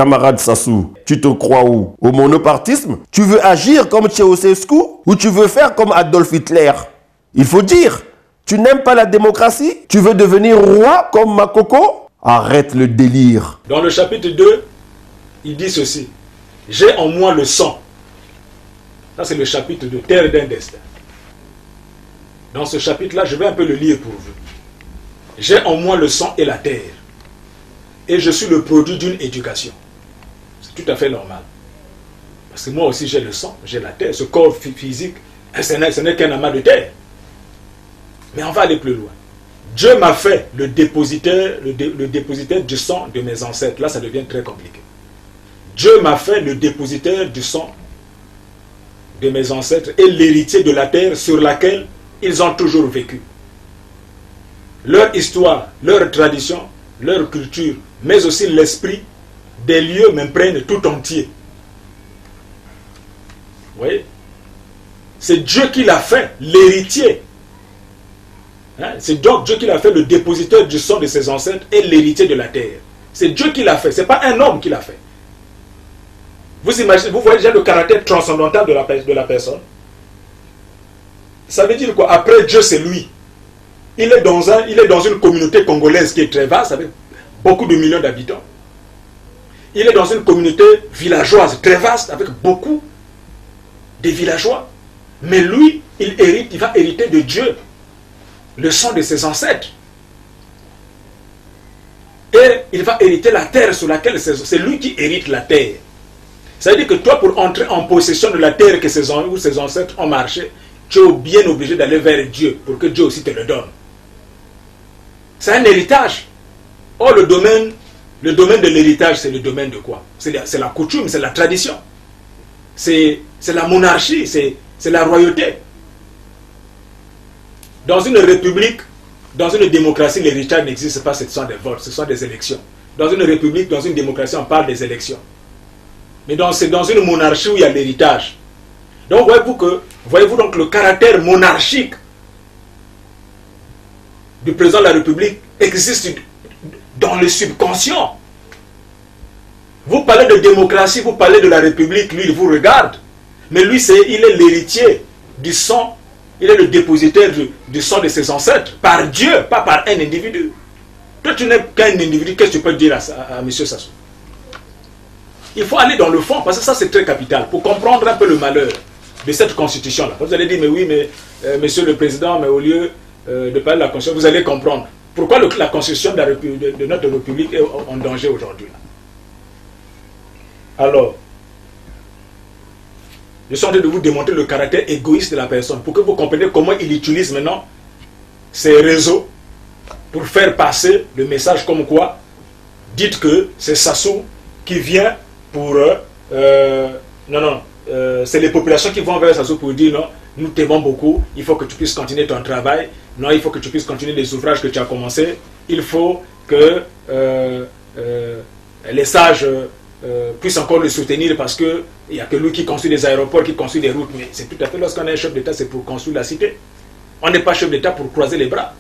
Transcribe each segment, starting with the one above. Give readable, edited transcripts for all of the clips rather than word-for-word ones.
Camarade Sassou, tu te crois où? Au monopartisme? Tu veux agir comme Ceausescu ou tu veux faire comme Adolf Hitler? Il faut dire, tu n'aimes pas la démocratie? Tu veux devenir roi comme Makoko? Arrête le délire. Dans le chapitre 2, il dit ceci. J'ai en moi le sang. Ça c'est le chapitre 2, Terre d'un destin. Dans ce chapitre-là, je vais un peu le lire pour vous. J'ai en moi le sang et la terre. Et je suis le produit d'une éducation. C'est tout à fait normal. Parce que moi aussi j'ai le sang, j'ai la terre, ce corps physique, ce n'est qu'un amas de terre. Mais on va aller plus loin. Dieu m'a fait le dépositaire du sang de mes ancêtres. Là, ça devient très compliqué. Dieu m'a fait le dépositaire du sang de mes ancêtres et l'héritier de la terre sur laquelle ils ont toujours vécu. Leur histoire, leur tradition, leur culture, mais aussi l'esprit des lieux m'imprègnent tout entier. Vous voyez? C'est Dieu qui l'a fait, l'héritier. Hein? C'est donc Dieu qui l'a fait, le dépositaire du sang de ses ancêtres et l'héritier de la terre. C'est Dieu qui l'a fait, ce n'est pas un homme qui l'a fait. Vous imaginez, vous voyez déjà le caractère transcendantal de la personne. Ça veut dire quoi? Après Dieu, c'est lui. Il est dans une communauté congolaise qui est très vaste, avec beaucoup de millions d'habitants. Il est dans une communauté villageoise très vaste, avec beaucoup de villageois. Mais lui, il va hériter de Dieu, le sang de ses ancêtres. Et il va hériter la terre sur laquelle c'est lui qui hérite la terre. Ça veut dire que toi, pour entrer en possession de la terre que ses ancêtres ont marché, tu es bien obligé d'aller vers Dieu pour que Dieu aussi te le donne. C'est un héritage. Or, le domaine de l'héritage, c'est le domaine de quoi? C'est la coutume, c'est la tradition. C'est la monarchie, c'est la royauté. Dans une république, dans une démocratie, l'héritage n'existe pas, ce sont des votes, ce sont des élections. Dans une république, dans une démocratie, on parle des élections. Mais c'est dans une monarchie où il y a l'héritage. Donc voyez-vous donc le caractère monarchique du président de la République existe dans le subconscient. Vous parlez de démocratie, vous parlez de la République, lui il vous regarde. Mais lui il est l'héritier du sang, il est le dépositaire du sang de ses ancêtres, par Dieu, pas par un individu. Toi tu n'es qu'un individu, qu'est-ce que tu peux dire à M. Sassou? Il faut aller dans le fond, parce que ça c'est très capital, pour comprendre un peu le malheur de cette constitution-là. Vous allez dire, mais oui, mais monsieur le président, mais au lieu de parler de la constitution, vous allez comprendre pourquoi la constitution de notre République est en danger aujourd'hui. Alors, je suis en train de vous démontrer le caractère égoïste de la personne, pour que vous compreniez comment il utilise maintenant ces réseaux pour faire passer le message comme quoi, dites que c'est Sassou qui vient pour... c'est les populations qui vont vers Sassou pour dire non, nous t'aimons beaucoup, il faut que tu puisses continuer ton travail, non, il faut que tu puisses continuer les ouvrages que tu as commencé, il faut que les sages puissent encore le soutenir parce qu'il n'y a que lui qui construit des aéroports, qui construit des routes. Mais c'est tout à fait, lorsqu'on est un chef d'État, c'est pour construire la cité. On n'est pas chef d'État pour croiser les bras.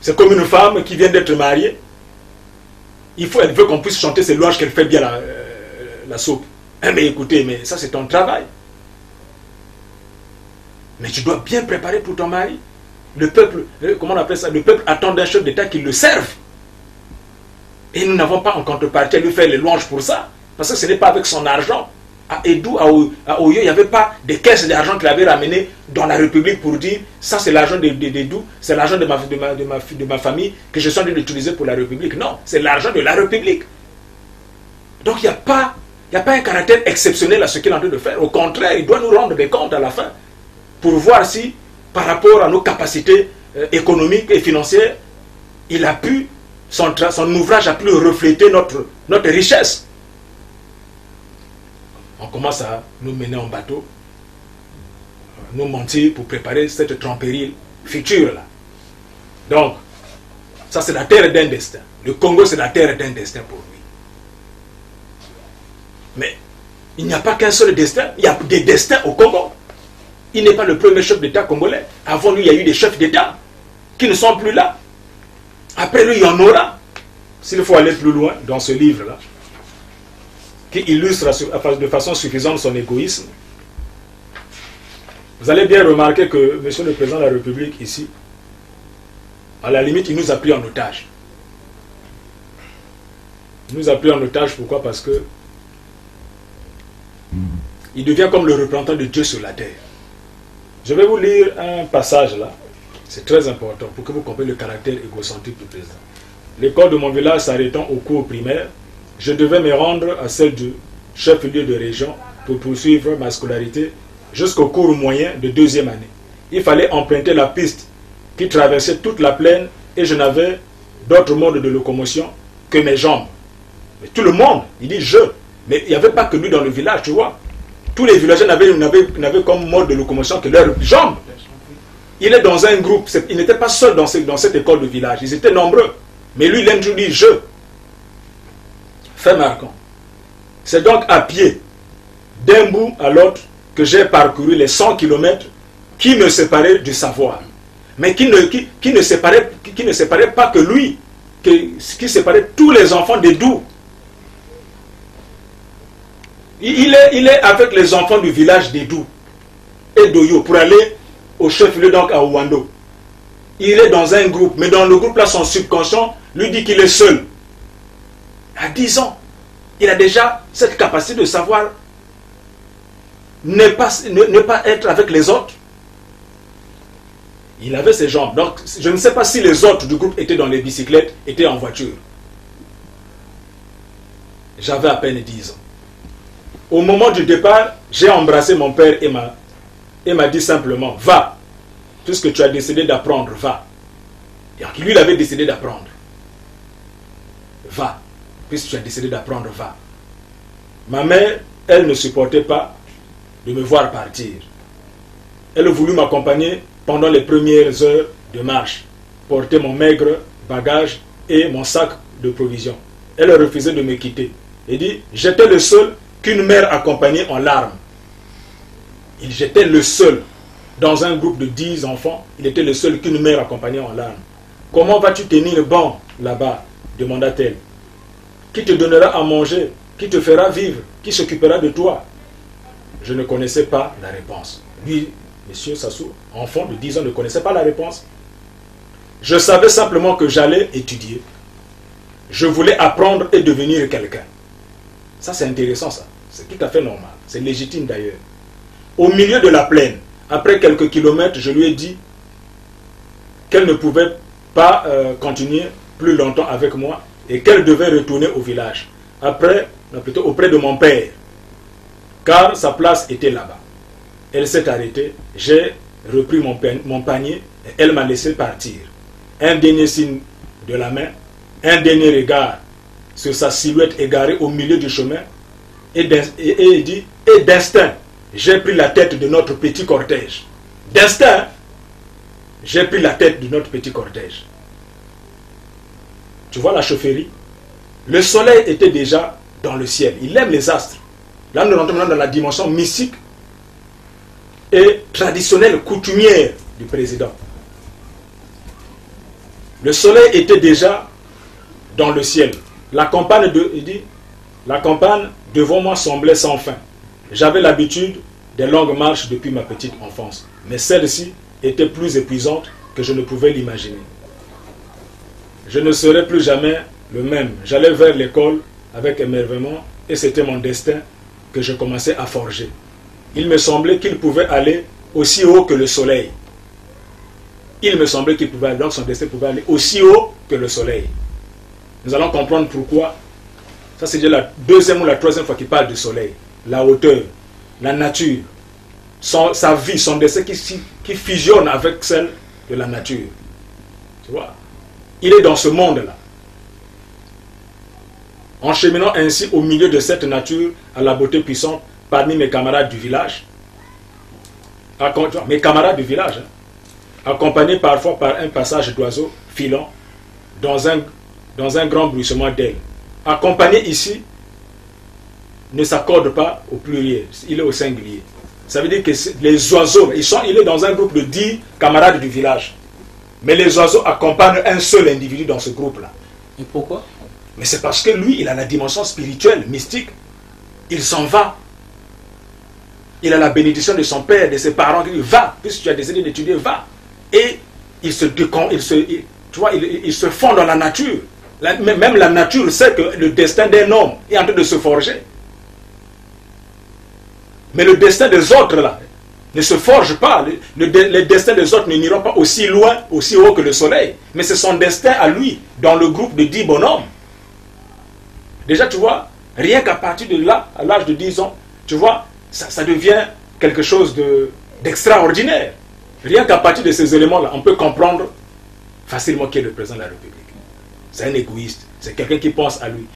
C'est comme une femme qui vient d'être mariée. Elle veut qu'on puisse chanter ses louanges, qu'elle fait bien la soupe. Mais écoutez, mais ça c'est ton travail. Mais tu dois bien préparer pour ton mari. Le peuple, comment on appelle ça? Le peuple attend d'un chef d'État qui le serve. Et nous n'avons pas en contrepartie à lui faire les louanges pour ça. Parce que ce n'est pas avec son argent. À Edou, à Oyo, il n'y avait pas des caisses d'argent qu'il avait ramenées dans la République pour dire ça c'est l'argent d'Edou, c'est l'argent de ma famille que je suis en train d'utiliser pour la République. Non, c'est l'argent de la République. Donc il n'y a pas un caractère exceptionnel à ce qu'il est en train de faire. Au contraire, il doit nous rendre des comptes à la fin pour voir si, par rapport à nos capacités économiques et financières, il a pu, son ouvrage a pu refléter notre richesse. On commence à nous mener en bateau, nous mentir pour préparer cette tromperie future là. Donc, ça c'est la terre d'un destin. Le Congo c'est la terre d'un destin pour lui. Mais il n'y a pas qu'un seul destin, il y a des destins au Congo. Il n'est pas le premier chef d'État congolais. Avant lui, il y a eu des chefs d'État qui ne sont plus là. Après lui, il y en aura. S'il faut aller plus loin dans ce livre-là, qui illustre de façon suffisante son égoïsme. Vous allez bien remarquer que Monsieur le Président de la République ici, à la limite, il nous a pris en otage. Il nous a pris en otage, pourquoi? Parce que il devient comme le représentant de Dieu sur la terre. Je vais vous lire un passage là, c'est très important pour que vous compreniez le caractère égocentrique du président. L'école de mon village s'arrêtant au cours primaire, je devais me rendre à celle du chef-lieu de région pour poursuivre ma scolarité jusqu'au cours moyen de 2e année. Il fallait emprunter la piste qui traversait toute la plaine et je n'avais d'autre mode de locomotion que mes jambes. Mais tout le monde, il dit je. Mais il n'y avait pas que lui dans le village, tu vois. Tous les villageois n'avaient comme mode de locomotion que leurs jambes. Il est dans un groupe, il n'était pas seul dans cette école de village, ils étaient nombreux. Mais lui, il aime toujours dire je. Fait marquant. C'est donc à pied, d'un bout à l'autre, que j'ai parcouru les 100 km qui me séparaient du savoir. Mais qui ne séparaient pas que lui, qui séparaient tous les enfants des Dous. Il est avec les enfants du village des Dous et d'Oyo pour aller au chef-lieu, donc à Ouando. Il est dans un groupe, mais dans le groupe là, son subconscient lui dit qu'il est seul. À 10 ans, il a déjà cette capacité de savoir ne pas être avec les autres. Il avait ses jambes. Donc, je ne sais pas si les autres du groupe étaient dans les bicyclettes, étaient en voiture. J'avais à peine 10 ans. Au moment du départ, j'ai embrassé mon père et m'a dit simplement, va. Tout ce que tu as décidé d'apprendre, va. Et lui, il avait décidé d'apprendre. Va. Puisque tu as décidé d'apprendre, va. Ma mère, elle ne supportait pas de me voir partir. Elle a voulu m'accompagner pendant les premières heures de marche, porter mon maigre bagage et mon sac de provisions. Elle a refusé de me quitter. Elle dit, j'étais le seul qu'une mère accompagnait en larmes. J'étais le seul. Dans un groupe de 10 enfants, il était le seul qu'une mère accompagnait en larmes. Comment vas-tu tenir bon là-bas? Demanda-t-elle. Qui te donnera à manger? Qui te fera vivre? Qui s'occupera de toi? Je ne connaissais pas la réponse. Lui, monsieur Sassou, enfant de 10 ans, ne connaissait pas la réponse. Je savais simplement que j'allais étudier. Je voulais apprendre et devenir quelqu'un. Ça, c'est intéressant, ça. C'est tout à fait normal. C'est légitime d'ailleurs. Au milieu de la plaine, après quelques kilomètres, je lui ai dit qu'elle ne pouvait pas continuer plus longtemps avec moi et qu'elle devait retourner au village. Plutôt auprès de mon père, car sa place était là-bas. Elle s'est arrêtée, j'ai repris mon panier et elle m'a laissé partir. Un dernier signe de la main, un dernier regard sur sa silhouette égarée au milieu du chemin et dit, et d'instinct, j'ai pris la tête de notre petit cortège. D'instinct, j'ai pris la tête de notre petit cortège. Tu vois la chaufferie? Le soleil était déjà dans le ciel. Il aime les astres. Là, nous rentrons maintenant dans la dimension mystique et traditionnelle, coutumière du président. Le soleil était déjà dans le ciel. La campagne devant moi semblait sans fin. J'avais l'habitude des longues marches depuis ma petite enfance, mais celle-ci était plus épuisante que je ne pouvais l'imaginer. Je ne serais plus jamais le même. J'allais vers l'école avec émerveillement et c'était mon destin que je commençais à forger. Il me semblait qu'il pouvait aller aussi haut que le soleil. Il me semblait qu'il pouvait aller, donc son destin pouvait aller aussi haut que le soleil. Nous allons comprendre pourquoi. Ça, c'est déjà la deuxième ou la troisième fois qu'il parle du soleil. La hauteur, la nature, sa vie, son destin qui fusionne avec celle de la nature. Tu vois? Il est dans ce monde-là. En cheminant ainsi au milieu de cette nature à la beauté puissante parmi mes camarades du village, mes camarades du village, accompagnés parfois par un passage d'oiseaux filant dans un grand bruissement d'ailes. Accompagné ici ne s'accorde pas au pluriel, il est au singulier. Ça veut dire que les oiseaux, il est dans un groupe de 10 camarades du village. Mais les oiseaux accompagnent un seul individu dans ce groupe-là. Et pourquoi? Mais c'est parce que lui, il a la dimension spirituelle, mystique. il s'en va. Il a la bénédiction de son père, de ses parents, qui dit va, puisque tu as décidé d'étudier, va. Et il se fond dans la nature. Même la nature sait que le destin d'un homme est en train de se forger. Mais le destin des autres, là, ne se forge pas. Les destins des autres n'iront pas aussi loin, aussi haut que le soleil. Mais c'est son destin à lui, dans le groupe de 10 bonhommes. Déjà, tu vois, rien qu'à partir de là, à l'âge de 10 ans, tu vois, ça devient quelque chose d'extraordinaire. Rien qu'à partir de ces éléments-là, on peut comprendre facilement qui est le président de la République. C'est un égoïste, c'est quelqu'un qui pense à lui.